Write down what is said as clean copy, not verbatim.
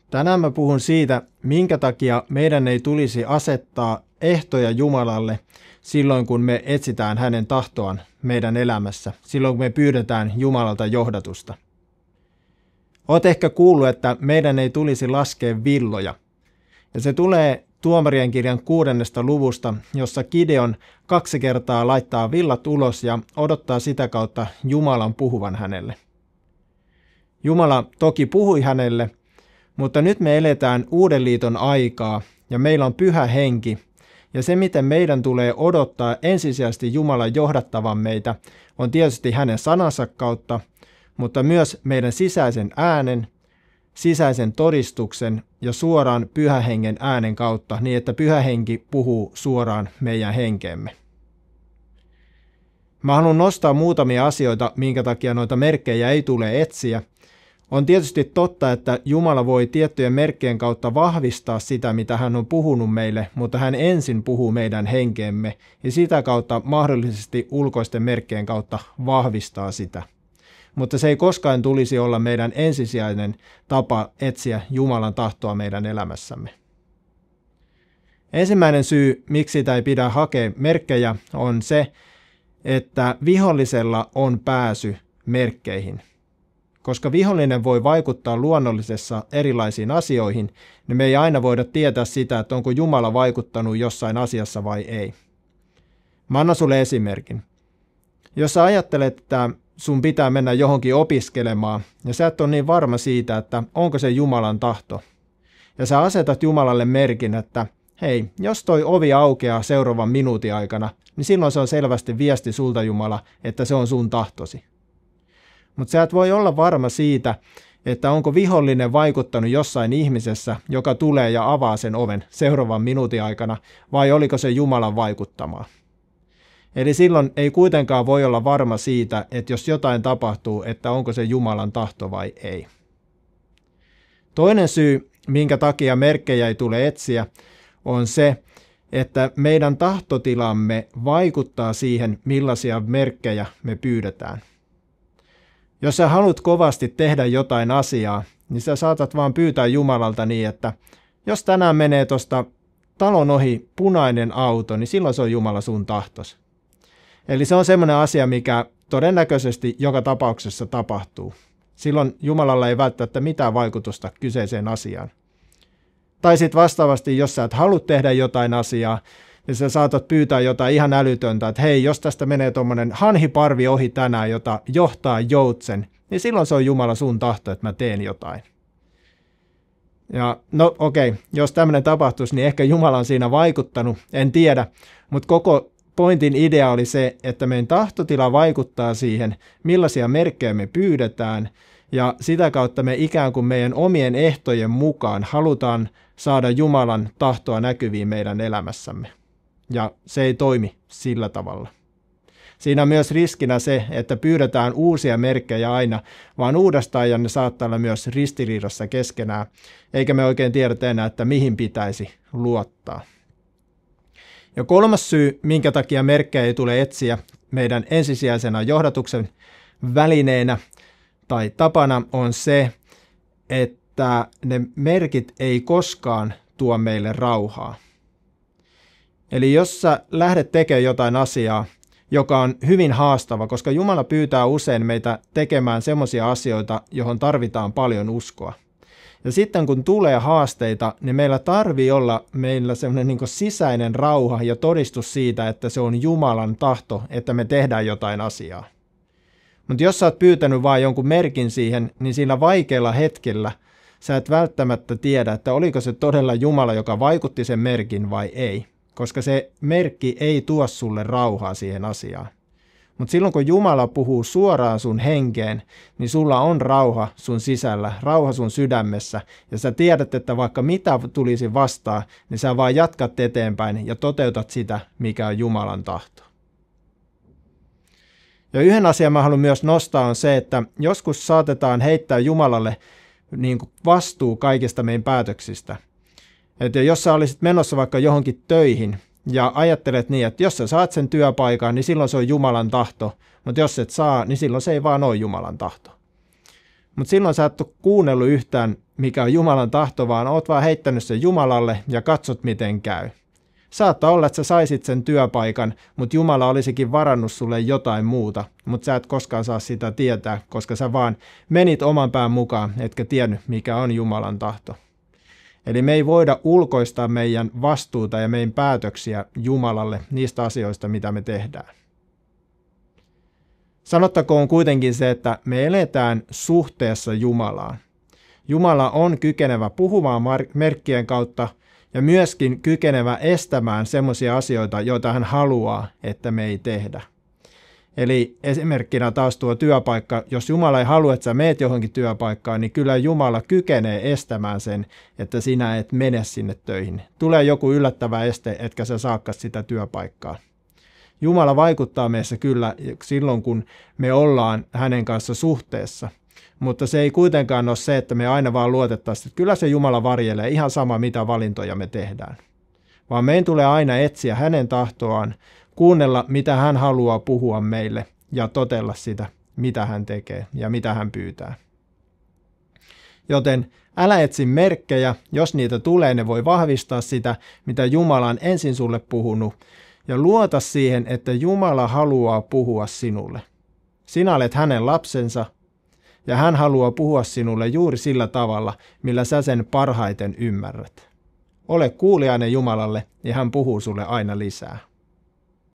Tänään mä puhun siitä, minkä takia meidän ei tulisi asettaa ehtoja Jumalalle silloin, kun me etsitään hänen tahtoaan meidän elämässä, silloin kun me pyydetään Jumalalta johdatusta. Oot ehkä kuullut, että meidän ei tulisi laskea villoja. Ja se tulee Tuomarien kirjan 6. luvusta, jossa Gideon 2 kertaa laittaa villat ulos ja odottaa sitä kautta Jumalan puhuvan hänelle. Jumala toki puhui hänelle, mutta nyt me eletään uuden liiton aikaa ja meillä on Pyhä Henki. Ja se, miten meidän tulee odottaa ensisijaisesti Jumalan johdattavan meitä, on tietysti hänen sanansa kautta, mutta myös meidän sisäisen äänen, sisäisen todistuksen ja suoraan Pyhän Hengen äänen kautta, niin että Pyhä Henki puhuu suoraan meidän henkeemme. Mä haluan nostaa muutamia asioita, minkä takia noita merkkejä ei tule etsiä. On tietysti totta, että Jumala voi tiettyjen merkkien kautta vahvistaa sitä, mitä hän on puhunut meille, mutta hän ensin puhuu meidän henkeemme ja sitä kautta mahdollisesti ulkoisten merkkien kautta vahvistaa sitä. Mutta se ei koskaan tulisi olla meidän ensisijainen tapa etsiä Jumalan tahtoa meidän elämässämme. Ensimmäinen syy, miksi sitä ei pidä hakea merkkejä, on se, että vihollisella on pääsy merkkeihin. Koska vihollinen voi vaikuttaa luonnollisessa erilaisiin asioihin, niin me ei aina voida tietää sitä, että onko Jumala vaikuttanut jossain asiassa vai ei. Mä annan sulle esimerkin. Jos sä ajattelet, että sun pitää mennä johonkin opiskelemaan, ja sä et ole niin varma siitä, että onko se Jumalan tahto, ja sä asetat Jumalalle merkin, että hei, jos toi ovi aukeaa seuraavan minuutin aikana, niin silloin se on selvästi viesti sulta Jumala, että se on sun tahtosi. Mutta sä et voi olla varma siitä, että onko vihollinen vaikuttanut jossain ihmisessä, joka tulee ja avaa sen oven seuraavan minuutin aikana, vai oliko se Jumalan vaikuttamaa. Eli silloin ei kuitenkaan voi olla varma siitä, että jos jotain tapahtuu, että onko se Jumalan tahto vai ei. Toinen syy, minkä takia merkkejä ei tule etsiä, on se, että meidän tahtotilamme vaikuttaa siihen, millaisia merkkejä me pyydetään. Jos sä haluat kovasti tehdä jotain asiaa, niin sä saatat vaan pyytää Jumalalta niin, että jos tänään menee tuosta talon ohi punainen auto, niin silloin se on Jumala sun tahtos. Eli se on semmoinen asia, mikä todennäköisesti joka tapauksessa tapahtuu. Silloin Jumalalla ei välttämättä mitään vaikutusta kyseiseen asiaan. Tai sitten vastaavasti, jos sä et halua tehdä jotain asiaa, niin sä saatat pyytää jotain ihan älytöntä, että hei, jos tästä menee tuommoinen hanhiparvi ohi tänään, jota johtaa joutsen, niin silloin se on Jumala sun tahto, että mä teen jotain. Ja no okei, jos tämmöinen tapahtuisi, niin ehkä Jumala on siinä vaikuttanut, en tiedä, mutta koko pointin idea oli se, että meidän tahtotila vaikuttaa siihen, millaisia merkkejä me pyydetään, ja sitä kautta me ikään kuin meidän omien ehtojen mukaan halutaan saada Jumalan tahtoa näkyviin meidän elämässämme. Ja se ei toimi sillä tavalla. Siinä on myös riskinä se, että pyydetään uusia merkkejä aina, vaan uudestaan ja ne saattaa olla myös ristiriidassa keskenään, eikä me oikein tiedetä enää, että mihin pitäisi luottaa. Ja kolmas syy, minkä takia merkkejä ei tule etsiä meidän ensisijaisena johdatuksen välineenä tai tapana, on se, että ne merkit ei koskaan tuo meille rauhaa. Eli jos sä lähdet tekemään jotain asiaa, joka on hyvin haastava, koska Jumala pyytää usein meitä tekemään semmoisia asioita, johon tarvitaan paljon uskoa. Ja sitten kun tulee haasteita, niin meillä tarvii olla semmoinen niin kuin sisäinen rauha ja todistus siitä, että se on Jumalan tahto, että me tehdään jotain asiaa. Mutta jos sä oot pyytänyt vain jonkun merkin siihen, niin sillä vaikealla hetkellä sä et välttämättä tiedä, että oliko se todella Jumala, joka vaikutti sen merkin vai ei. Koska se merkki ei tuo sulle rauhaa siihen asiaan. Mutta silloin kun Jumala puhuu suoraan sun henkeen, niin sulla on rauha sun sisällä, rauha sun sydämessä. Ja sä tiedät, että vaikka mitä tulisi vastaan, niin sä vaan jatkat eteenpäin ja toteutat sitä, mikä on Jumalan tahto. Ja yhden asian mä haluan myös nostaa on se, että joskus saatetaan heittää Jumalalle niin kuin vastuu kaikista meidän päätöksistä. Että jos sä olisit menossa vaikka johonkin töihin ja ajattelet niin, että jos sä saat sen työpaikan, niin silloin se on Jumalan tahto, mutta jos et saa, niin silloin se ei vaan ole Jumalan tahto. Mutta silloin sä et ole kuunnellut yhtään, mikä on Jumalan tahto, vaan oot vaan heittänyt sen Jumalalle ja katsot, miten käy. Saattaa olla, että sä saisit sen työpaikan, mutta Jumala olisikin varannut sulle jotain muuta, mutta sä et koskaan saa sitä tietää, koska sä vaan menit oman pään mukaan, etkä tiennyt, mikä on Jumalan tahto. Eli me ei voida ulkoistaa meidän vastuuta ja meidän päätöksiä Jumalalle niistä asioista, mitä me tehdään. Sanottakoon kuitenkin se, että me eletään suhteessa Jumalaan. Jumala on kykenevä puhumaan merkkien kautta ja myöskin kykenevä estämään semmoisia asioita, joita hän haluaa, että me ei tehdä. Eli esimerkkinä taas tuo työpaikka, jos Jumala ei halua, että sä meet johonkin työpaikkaan, niin kyllä Jumala kykenee estämään sen, että sinä et mene sinne töihin. Tulee joku yllättävä este, etkä sä saakaan sitä työpaikkaa. Jumala vaikuttaa meissä kyllä silloin, kun me ollaan hänen kanssa suhteessa. Mutta se ei kuitenkaan ole se, että me aina vaan luotettaisiin, että kyllä se Jumala varjelee ihan sama, mitä valintoja me tehdään. Vaan meidän tulee aina etsiä hänen tahtoaan, kuunnella, mitä hän haluaa puhua meille ja totella sitä, mitä hän tekee ja mitä hän pyytää. Joten älä etsi merkkejä, jos niitä tulee, ne voi vahvistaa sitä, mitä Jumala on ensin sulle puhunut, ja luota siihen, että Jumala haluaa puhua sinulle. Sinä olet hänen lapsensa, ja hän haluaa puhua sinulle juuri sillä tavalla, millä sä sen parhaiten ymmärrät. Ole kuuliainen Jumalalle, ja hän puhuu sulle aina lisää.